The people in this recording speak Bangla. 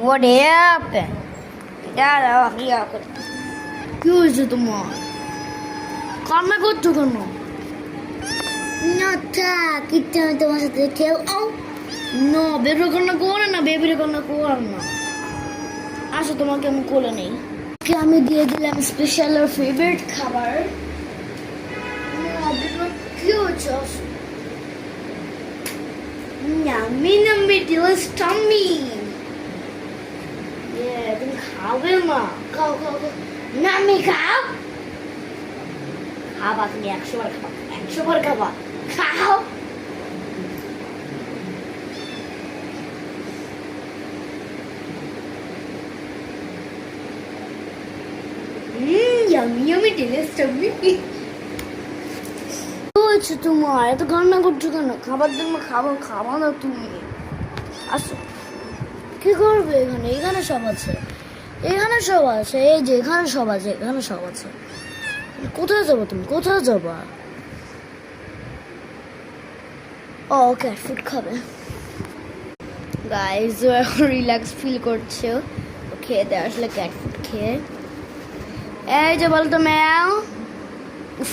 What happened? দাঁড়াও কি হয়েছে তোমার? কান্না করছো কেন? না থাক, একটু আমি তোমার সাথে খেল। না, বেবির কান্না করে না, বেবির কান্না করে না। আসো তোমাকে আমি কোলে নেই। আমি দিয়ে দিলাম স্পেশাল আর ফেভারিট খাবার। কি হচ্ছে? নামি নামি ডিলিশ টামি। তুমি খাবে মা? খাও খাও খাও। নামি খাও। খাবা তুমি 100 বার খাবা, 100 বার খাবা। খাও। Yummy yummy delish tummy. হয়েছে তোমার? এত কান্না করছো কেন? খাবার জন্য খাবা না তুমি। আসো। কি করবে এখানে? এখানে সব আছে, এখানে সব আছে। এই যে এখানে সব আছে, এখানে সব আছে। কোথায় যাবো তুমি? কোথায় যাবা? ও ক্যাট ফুড খাবে। গাইজ ও এখন রিল্যাক্স ফিল করছে। ও খেয়ে দেয় আসলে ক্যাট ফুড খেয়ে। এই যে বলতো ম্যাও। উফ